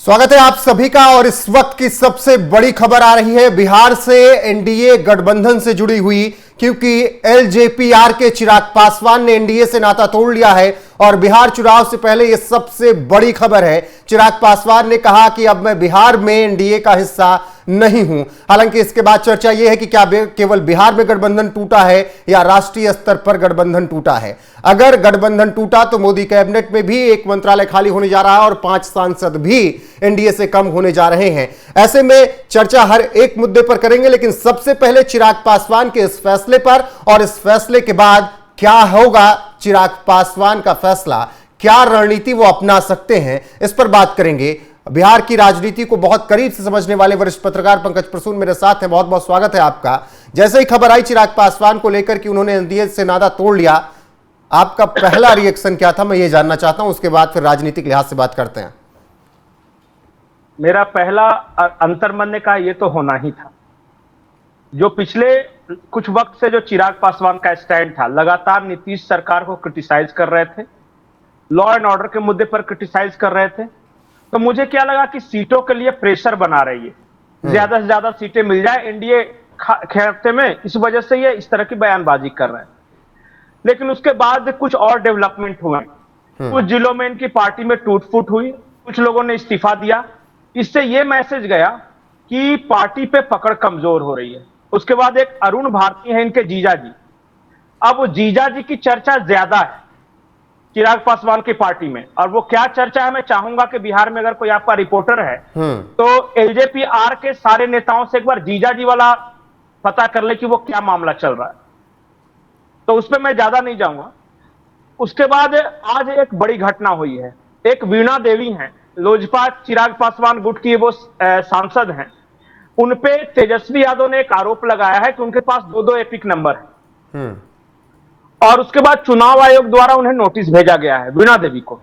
स्वागत है आप सभी का। और इस वक्त की सबसे बड़ी खबर आ रही है बिहार से एनडीए गठबंधन से जुड़ी हुई, क्योंकि एलजेपी-आर के चिराग पासवान ने एनडीए से नाता तोड़ लिया है। और बिहार चुनाव से पहले यह सबसे बड़ी खबर है। चिराग पासवान ने कहा कि अब मैं बिहार में एनडीए का हिस्सा नहीं हूं। हालांकि इसके बाद चर्चा यह है कि क्या केवल बिहार में गठबंधन टूटा है या राष्ट्रीय स्तर पर गठबंधन टूटा है। अगर गठबंधन टूटा तो मोदी कैबिनेट में भी एक मंत्रालय खाली होने जा रहा है और 5 सांसद भी एनडीए से कम होने जा रहे हैं। ऐसे में चर्चा हर एक मुद्दे पर करेंगे, लेकिन सबसे पहले चिराग पासवान के इस फैसले पर और इस फैसले के बाद क्या होगा चिराग पासवान का फैसला, क्या रणनीति वो अपना सकते हैं, इस पर बात करेंगे। बिहार की राजनीति को बहुत करीब से समझने वाले वरिष्ठ पत्रकार पंकज प्रसून मेरे साथ हैं। बहुत बहुत स्वागत है आपका। जैसे ही खबर आई चिराग पासवान को लेकर कि उन्होंने एनडीए से नाता तोड़ लिया, आपका पहला रिएक्शन क्या था, मैं ये जानना चाहता हूं। उसके बाद फिर राजनीतिक लिहाज से बात करते हैं। मेरा पहला अंतर्मन ने कहा यह तो होना ही था। जो पिछले कुछ वक्त से जो चिराग पासवान का स्टैंड था, लगातार नीतीश सरकार को क्रिटिसाइज कर रहे थे, लॉ एंड ऑर्डर के मुद्दे पर क्रिटिसाइज कर रहे थे। तो मुझे क्या लगा कि सीटों के लिए प्रेशर बना रही है, ज्यादा से ज्यादा सीटें मिल जाए एनडीए खाते में, इस वजह से ये इस तरह की बयानबाजी कर रहे हैं। लेकिन उसके बाद कुछ और डेवलपमेंट हुए। कुछ जिलों में इनकी पार्टी में टूट फूट हुई, कुछ लोगों ने इस्तीफा दिया। इससे यह मैसेज गया कि पार्टी पे पकड़ कमजोर हो रही है। उसके बाद एक अरुण भारती है इनके जीजा जी। अब वो जीजा जी की चर्चा ज्यादा है चिराग पासवान की पार्टी में। और वो क्या चर्चा है, मैं चाहूंगा कि बिहार में अगर कोई आपका रिपोर्टर है तो एलजेपी-आर के सारे नेताओं से एक बार जीजा जी वाला पता कर ले कि वो क्या मामला चल रहा है। तो उस पर मैं ज्यादा नहीं जाऊंगा। उसके बाद आज एक बड़ी घटना हुई है। एक वीणा देवी हैं, लोजपा चिराग पासवान गुट की वो सांसद हैं। उनपे तेजस्वी यादव ने एक आरोप लगाया है कि उनके पास 2-2 एपिक नंबर है। और उसके बाद चुनाव आयोग द्वारा उन्हें नोटिस भेजा गया है वीणा देवी को।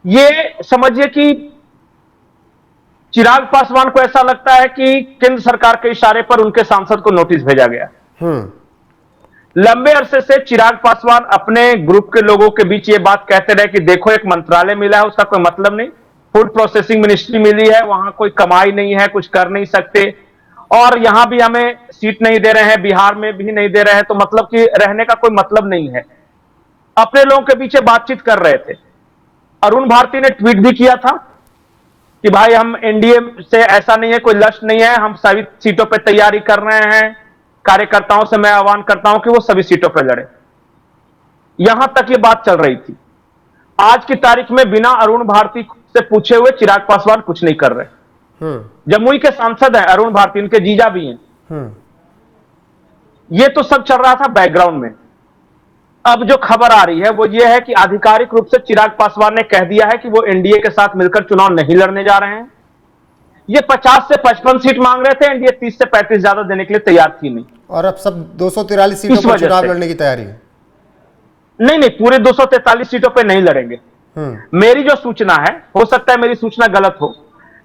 ये समझिए कि चिराग पासवान को ऐसा लगता है कि केंद्र सरकार के इशारे पर उनके सांसद को नोटिस भेजा गया। लंबे अरसे से चिराग पासवान अपने ग्रुप के लोगों के बीच ये बात कहते रहे कि देखो एक मंत्रालय मिला है, उसका कोई मतलब नहीं, फूड प्रोसेसिंग मिनिस्ट्री मिली है, वहां कोई कमाई नहीं है, कुछ कर नहीं सकते, और यहां भी हमें सीट नहीं दे रहे हैं, बिहार में भी नहीं दे रहे हैं, तो मतलब कि रहने का कोई मतलब नहीं है। अपने लोगों के पीछे बातचीत कर रहे थे। अरुण भारती ने ट्वीट भी किया था कि भाई हम एनडीए से ऐसा नहीं है, कोई लक्ष्य नहीं है, हम सभी सीटों पर तैयारी कर रहे हैं। कार्यकर्ताओं से मैं आह्वान करता हूं कि वो सभी सीटों पर लड़े। यहां तक ये बात चल रही थी। आज की तारीख में बिना अरुण भारती से पूछे हुए चिराग पासवान कुछ नहीं कर रहे। जमुई के सांसद हैं अरुण भारती, इनके जीजा भी हैं। ये तो सब चल रहा था बैकग्राउंड में। अब जो खबर आ रही है वो ये है कि आधिकारिक रूप से चिराग पासवान ने कह दिया है कि वो एनडीए के साथ मिलकर चुनाव नहीं लड़ने जा रहे हैं। ये 50 से 55 सीट मांग रहे थे, एनडीए 30 से 35 ज्यादा देने के लिए तैयार थी नहीं। और अब सब 243 सीटों पर चुनाव लड़ने की तैयारी है। नहीं, पूरे 243 सीटों पे नहीं लड़ेंगे। मेरी जो सूचना है, हो सकता है मेरी सूचना गलत हो,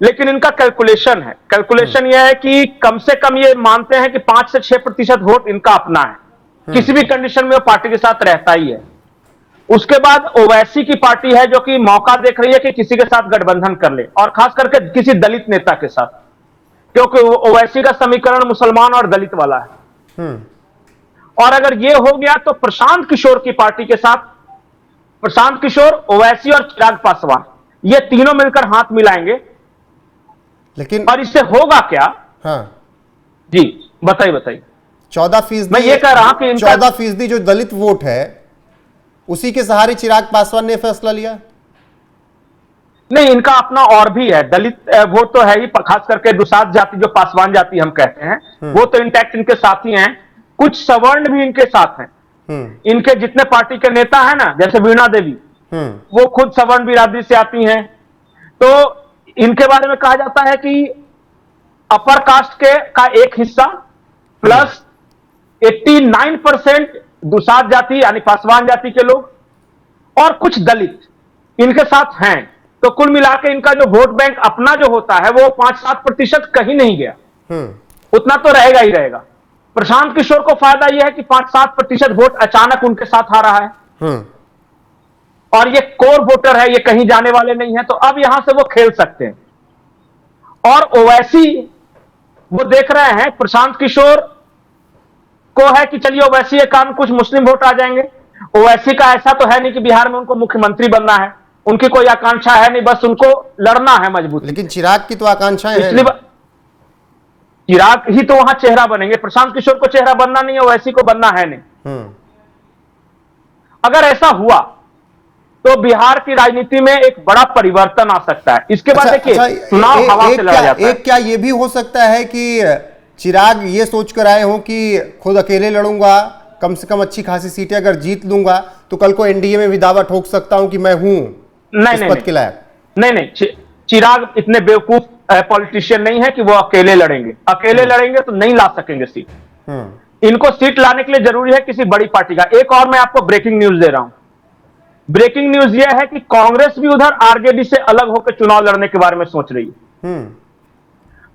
लेकिन इनका कैलकुलेशन है। कैलकुलेशन यह है कि कम से कम ये मानते हैं कि 5 से 6% वोट इनका अपना है। किसी भी कंडीशन में वो पार्टी के साथ रहता ही है। उसके बाद ओवैसी की पार्टी है जो कि मौका देख रही है कि किसी के साथ गठबंधन कर ले, और खास करके किसी दलित नेता के साथ, क्योंकि ओवैसी का समीकरण मुसलमान और दलित वाला है। और अगर यह हो गया तो प्रशांत किशोर की पार्टी के साथ, प्रशांत किशोर, ओवैसी और चिराग पासवान, ये तीनों मिलकर हाथ मिलाएंगे। लेकिन और इससे होगा क्या? हाँ जी बताइए। 14% मैं ये कह रहा हूं कि 14% जो दलित वोट है उसी के सहारे चिराग पासवान ने फैसला लिया। नहीं, इनका अपना और भी है। दलित वोट तो है ही, खास करके दुसाध जाति जो पासवान जाति हम कहते हैं, वो तो इंटैक्ट इनके साथ ही हैं। कुछ सवर्ण भी इनके साथ हैं। इनके जितने पार्टी के नेता हैं ना, जैसे वीणा देवी, वो खुद सवर्ण बिरादरी से आती हैं। तो इनके बारे में कहा जाता है कि अपर कास्ट का एक हिस्सा प्लस 89% दुसाध जाति यानी पासवान जाति के लोग और कुछ दलित इनके साथ हैं। तो कुल मिलाकर इनका जो वोट बैंक अपना जो होता है वो 5-7% कहीं नहीं गया, उतना तो रहेगा ही रहेगा। प्रशांत किशोर को फायदा यह है कि 5-7% वोट अचानक उनके साथ आ रहा है। और ये कोर वोटर है, ये कहीं जाने वाले नहीं है, तो अब यहां से वो खेल सकते हैं। और ओवैसी वो देख रहे हैं प्रशांत किशोर को है कि चलिए ओवैसी के कारण कुछ मुस्लिम वोट आ जाएंगे। ओवैसी का ऐसा तो है नहीं कि बिहार में उनको मुख्यमंत्री बनना है, उनकी कोई आकांक्षा है नहीं, बस उनको लड़ना है मजबूत। लेकिन चिराग की तो आकांक्षाएं हैं। पिछली बार चिराग ही तो वहां चेहरा बनेंगे, प्रशांत किशोर को चेहरा बनना नहीं है, ओवैसी को बनना है नहीं। अगर ऐसा हुआ तो बिहार की राजनीति में एक बड़ा परिवर्तन आ सकता है। इसके बाद देखिए चुनाव हवा से लड़ा जाता है। क्या ये भी हो सकता है कि चिराग ये सोचकर आए हो कि खुद अकेले लड़ूंगा, कम से कम अच्छी खासी सीटें अगर जीत लूंगा तो कल को एनडीए में भी दावा ठोक सकता हूं कि मैं हूं इस पद के लायक? नहीं, चिराग इतने बेवकूफ पॉलिटिशियन नहीं है कि वो अकेले लड़ेंगे। अकेले लड़ेंगे तो नहीं ला सकेंगे सीट। इनको सीट लाने के लिए जरूरी है किसी बड़ी पार्टी का। एक और मैं आपको ब्रेकिंग न्यूज दे रहा हूं। ब्रेकिंग न्यूज यह है कि कांग्रेस भी उधर आरजेडी से अलग होकर चुनाव लड़ने के बारे में सोच रही है।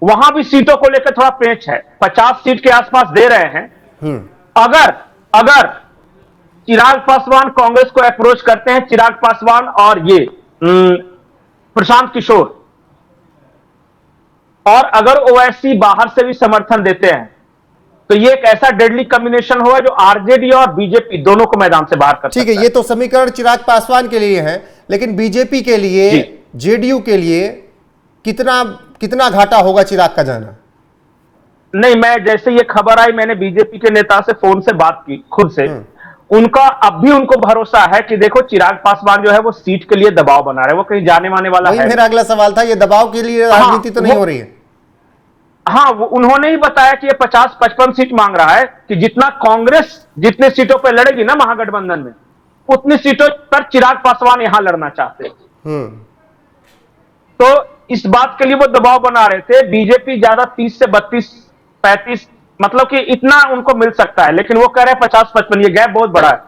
वहां भी सीटों को लेकर थोड़ा पेच है, 50 सीट के आसपास दे रहे हैं। अगर चिराग पासवान कांग्रेस को अप्रोच करते हैं, चिराग पासवान और ये प्रशांत किशोर, और अगर ओवैसी बाहर से भी समर्थन देते हैं तो ये एक ऐसा डेडली कॉम्बिनेशन होगा जो आरजेडी और बीजेपी दोनों को मैदान से बाहर कर सकता है। ठीक है, ये तो समीकरण चिराग पासवान के लिए है, लेकिन बीजेपी के लिए, जेडीयू के लिए कितना घाटा होगा चिराग का जाना? नहीं, मैं जैसे ये खबर आई मैंने बीजेपी के नेता से फोन से बात की खुद से। उनका अब भी उनको भरोसा है कि देखो चिराग पासवान जो है वो सीट के लिए दबाव बना रहे हैं, वो कहीं जाने माने वाला है। मेरा अगला सवाल था, ये दबाव के लिए राजनीति तो नहीं हो रही है? हाँ, वो उन्होंने ही बताया कि ये 50-55 सीट मांग रहा है कि जितना कांग्रेस जितने सीटों पर लड़ेगी ना महागठबंधन में, उतनी सीटों पर चिराग पासवान यहां लड़ना चाहते हैं। तो इस बात के लिए वो दबाव बना रहे थे। बीजेपी ज्यादा 30 से 32-35 मतलब कि इतना उनको मिल सकता है, लेकिन वो कह रहे हैं 50-55, ये गैप बहुत बड़ा है।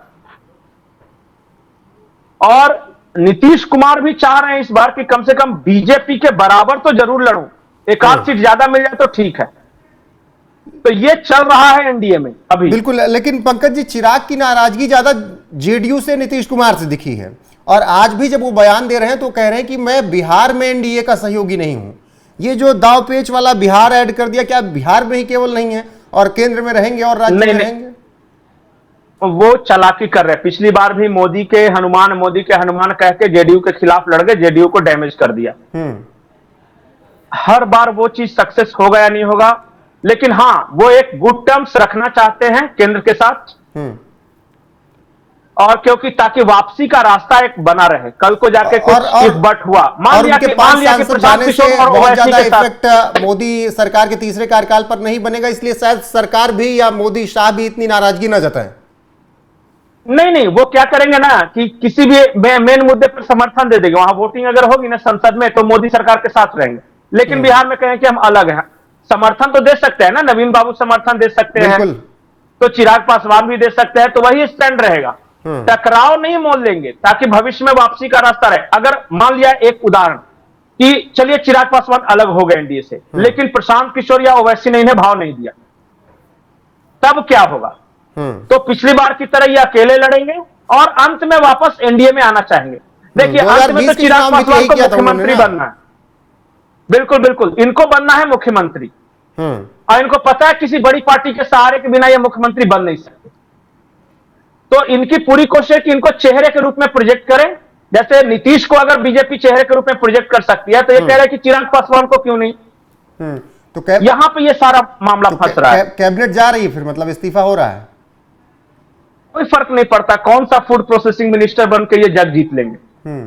और नीतीश कुमार भी चाह रहे हैं इस बार कि कम से कम बीजेपी के बराबर तो जरूर लड़ूं, एक आध सीट ज्यादा मिल जाए तो ठीक है। तो ये चल रहा है एनडीए में अभी। बिल्कुल, लेकिन पंकज जी चिराग की नाराजगी ज्यादा जेडीयू से, नीतीश कुमार से दिखी है, और आज भी जब वो बयान दे रहे हैं तो कह रहे हैं कि मैं बिहार में एनडीए का सहयोगी नहीं हूं। ये जो दाव पेच वाला बिहार ऐड कर दिया, क्या बिहार में ही केवल नहीं है और केंद्र में रहेंगे और राज्य में रहेंगे? वो चालाकी कर रहे हैं। पिछली बार भी मोदी के हनुमान कह के जेडीयू के खिलाफ लड़ गए, जेडीयू को डैमेज कर दिया। हर बार वो चीज सक्सेस होगा या नहीं होगा, लेकिन हां वो एक गुड टर्म्स रखना चाहते हैं केंद्र के साथ। और क्योंकि ताकि वापसी का रास्ता एक बना रहे, कल को जाके कुछ इफ बट हुआ, मान लिया कि प्रशांत किशोर और बहुत ओवैसी ज्यादा के साथ इफेक्ट मोदी सरकार के तीसरे कार्यकाल पर नहीं बनेगा, इसलिए शायद सरकार भी या मोदी शाह भी इतनी नाराजगी न जताएं। नहीं, वो क्या करेंगे ना कि किसी भी मेन मुद्दे पर समर्थन दे देंगे। वहां वोटिंग अगर होगी ना संसद में तो मोदी सरकार के साथ रहेंगे, लेकिन बिहार में कहें कि हम अलग हैं। समर्थन तो दे सकते हैं ना, नवीन बाबू समर्थन दे सकते हैं, तो चिराग पासवान भी दे सकते हैं, तो वही स्टैंड रहेगा। टकराव नहीं मोल लेंगे ताकि भविष्य में वापसी का रास्ता रहे। अगर मान लिया एक उदाहरण कि चलिए चिराग पासवान अलग हो गए एनडीए से, लेकिन प्रशांत किशोर या ओवैसी ने इन्हें भाव नहीं दिया, तब क्या होगा? तो पिछली बार की तरह ये अकेले लड़ेंगे और अंत में वापस एनडीए में आना चाहेंगे। देखिए अंत में तो चिराग पासवान को मुख्यमंत्री बनना है। बिल्कुल, इनको बनना है मुख्यमंत्री, और इनको पता है किसी बड़ी पार्टी के सहारे के बिना ये मुख्यमंत्री बन नहीं सकते। तो इनकी पूरी कोशिश है कि इनको चेहरे के रूप में प्रोजेक्ट करें। जैसे नीतीश को अगर बीजेपी चेहरे के रूप में प्रोजेक्ट कर सकती है, तो ये कह रहे हैं कि चिराग पासवान को क्यों नहीं। तो यहां पे ये सारा मामला फंस रहा है। कैबिनेट जा रही है फिर, मतलब इस्तीफा हो रहा है? कोई फर्क नहीं पड़ता, कौन सा फूड प्रोसेसिंग मिनिस्टर बन के ये जग जीत लेंगे,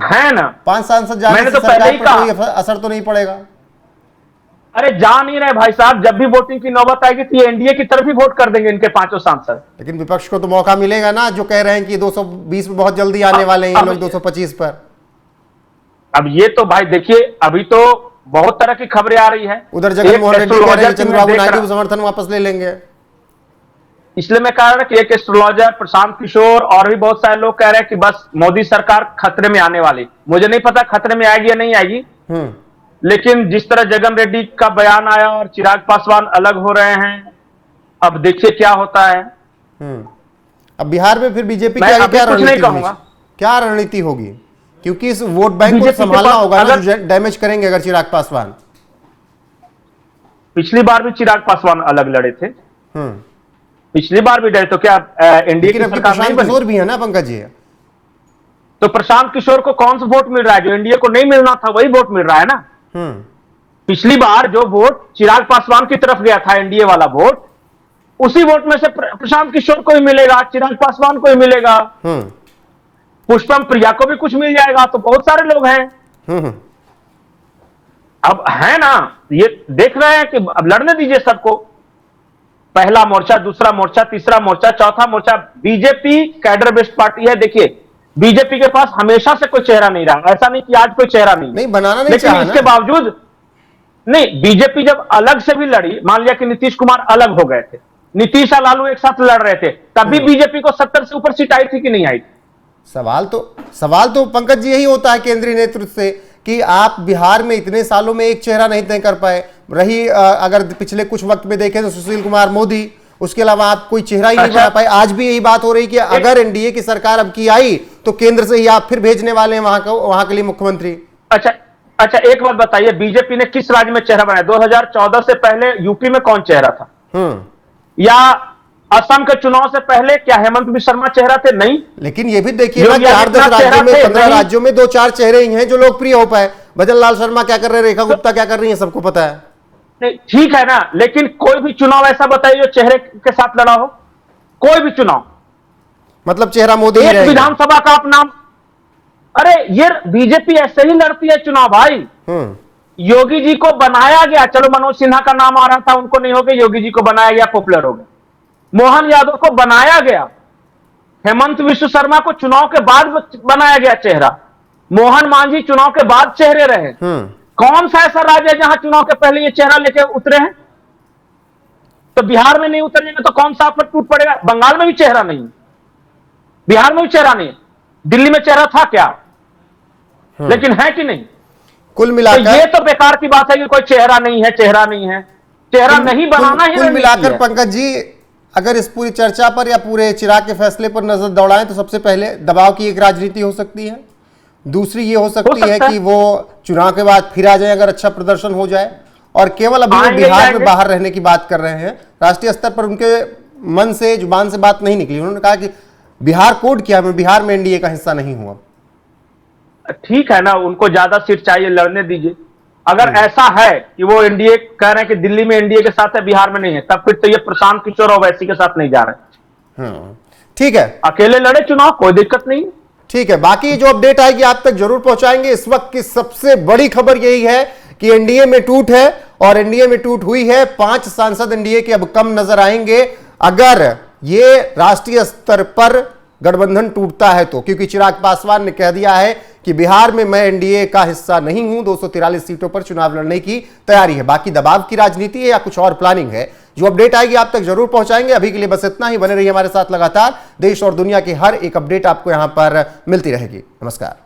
है ना। 5 सांसद जाने मैंने से तो पहले ही कहा, कोई असर तो नहीं पड़ेगा। अरे जा नहीं रहे भाई साहब, जब भी वोटिंग की नौबत आएगी तो ये एनडीए की तरफ ही वोट कर देंगे इनके 5 सांसद। लेकिन विपक्ष को तो मौका मिलेगा ना, जो कह रहे हैं कि 220 में बहुत जल्दी आने वाले हैं ये लोग 225 पर। अब ये तो भाई देखिए, अभी तो बहुत तरह की खबरें आ रही है। उधर जगनमोहन रेड्डी कह रहे हैं चंद्रबाबू नायडू समर्थन वापस ले लेंगे। इसलिए मैं कह रहा कि एक एस्ट्रोलॉजर प्रशांत किशोर और भी बहुत सारे लोग कह रहे हैं कि बस मोदी सरकार खतरे में आने वाली। मुझे नहीं पता खतरे में आएगी या नहीं आएगी, लेकिन जिस तरह जगन रेड्डी का बयान आया और चिराग पासवान अलग हो रहे हैं, अब देखिए क्या होता है। अब बिहार में फिर बीजेपी मैं क्या कुछ नहीं कहूंगा। क्या रणनीति होगी? क्योंकि इस वोट बैंक को बीजेपी के संभालना पास होगा ना, अगर- जो डैमेज करेंगे अगर चिराग पासवान। पिछली बार भी चिराग पासवान अलग लड़े थे, पिछली बार भी डरे, तो क्या एनडीए की लेकिन अभी सरकार नहीं प्रशांत बनी? किशोर भी है ना पंकज जी। तो प्रशांत किशोर को कौन सा वोट मिल रहा है? जो एनडीए को नहीं मिलना था वही वोट मिल रहा है ना। पिछली बार जो वोट चिराग पासवान की तरफ गया था, एनडीए वाला वोट, उसी वोट में से प्रशांत किशोर को ही मिलेगा, चिराग पासवान को ही मिलेगा, पुष्पम प्रिया को भी कुछ मिल जाएगा। तो बहुत सारे लोग हैं अब, है ना। ये देख रहे हैं कि अब लड़ने दीजिए सबको, पहला मोर्चा, दूसरा मोर्चा, तीसरा मोर्चा, चौथा मोर्चा। बीजेपी कैडर बेस्ड पार्टी है। देखिए, बीजेपी के पास हमेशा से कोई चेहरा नहीं रहा, ऐसा नहीं कि आज कोई चेहरा नहीं बनाना नहीं लेकिन चाहा इसके बावजूद नहीं, बीजेपी जब अलग से भी लड़ी, मान लिया कि नीतीश कुमार अलग हो गए थे, नीतीश और लालू एक साथ लड़ रहे थे, तब भी बीजेपी को 70 से ऊपर सीट आई थी कि नहीं आई थी? सवाल तो पंकज जी यही होता है केंद्रीय नेतृत्व से कि आप बिहार में इतने सालों में एक चेहरा नहीं तय कर पाए। रही अगर पिछले कुछ वक्त में देखें तो सुशील कुमार मोदी, उसके अलावा आप कोई चेहरा ही नहीं बना पाए। आज भी यही बात हो रही कि अगर एनडीए की सरकार अब की आई तो केंद्र से ही आप फिर भेजने वाले हैं वहां के लिए मुख्यमंत्री। अच्छा, एक बात बताइए, बीजेपी ने किस राज्य में चेहरा बनाया? 2014 से पहले यूपी में कौन चेहरा था? या असम के चुनाव से पहले क्या हेमंत बिश्व शर्मा चेहरा थे? नहीं। लेकिन ये भी देखिए ना, 4-10 राज्यों में, 15 राज्यों में 2-4 चेहरे ही हैं जो लोकप्रिय हो पाए। भजन लाल शर्मा क्या कर रहे हैं, रेखा गुप्ता क्या कर रही है, सबको पता है। नहीं, ठीक है ना, लेकिन कोई भी चुनाव ऐसा बताइए जो चेहरे के साथ लड़ा हो। कोई भी चुनाव, मतलब चेहरा मोदी ही एक रहेगा। विधानसभा का आप नाम, अरे ये बीजेपी ऐसे ही लड़ती है चुनाव भाई। योगी जी को बनाया गया, चलो मनोज सिन्हा का नाम आ रहा था, उनको नहीं हो गया, योगी जी को बनाया गया, पॉपुलर हो गए। मोहन यादव को बनाया गया, हेमंत विश्व शर्मा को चुनाव के बाद बनाया गया चेहरा, मोहन मांझी चुनाव के बाद चेहरे रहे। कौन सा ऐसा राज्य है जहां चुनाव के पहले ये चेहरा लेके उतरे हैं? तो बिहार में नहीं उतरेंगे तो कौन सा आप पर टूट पड़ेगा? बंगाल में भी चेहरा नहीं, बिहार में भी चेहरा नहीं, दिल्ली में चेहरा था क्या? लेकिन है कि नहीं? कुल मिलाकर तो ये तो बेकार की बात है कि कोई चेहरा नहीं है, चेहरा नहीं है, चेहरा नहीं बनाना ही। कुल मिलाकर पंकज जी, अगर इस पूरी चर्चा पर या पूरे चिराग के फैसले पर नजर दौड़ाएं तो सबसे पहले दबाव की एक राजनीति हो सकती है, दूसरी ये हो सकती है कि वो चुनाव के बाद फिर आ जाए अगर अच्छा प्रदर्शन हो जाए, और केवल अभी वो बिहार में बाहर रहने की बात कर रहे हैं। राष्ट्रीय स्तर पर उनके मन से, जुबान से बात नहीं निकली। उन्होंने कहा कि बिहार कोड किया, मैं बिहार में एनडीए का हिस्सा नहीं हूं। अब ठीक है ना, उनको ज्यादा सीट चाहिए, लड़ने दीजिए। अगर ऐसा है कि वो एनडीए कह रहे हैं कि दिल्ली में एनडीए के साथ है, बिहार में नहीं है, तब फिर तो ये प्रशांत किशोर ओवैसी के साथ नहीं जा रहे। ठीक है, अकेले लड़े चुनाव, कोई दिक्कत नहीं। ठीक है, बाकी जो अपडेट आएगी आप तक जरूर पहुंचाएंगे। इस वक्त की सबसे बड़ी खबर यही है कि एनडीए में टूट है, और एनडीए में टूट हुई है। 5 सांसद एनडीए के अब कम नजर आएंगे अगर ये राष्ट्रीय स्तर पर गठबंधन टूटता है तो, क्योंकि चिराग पासवान ने कह दिया है कि बिहार में मैं एनडीए का हिस्सा नहीं हूं। 243 सीटों पर चुनाव लड़ने की तैयारी है। बाकी दबाव की राजनीति है या कुछ और प्लानिंग है, जो अपडेट आएगी आप तक जरूर पहुंचाएंगे। अभी के लिए बस इतना ही। बने रहिए हमारे साथ, लगातार देश और दुनिया की हर एक अपडेट आपको यहां पर मिलती रहेगी। नमस्कार।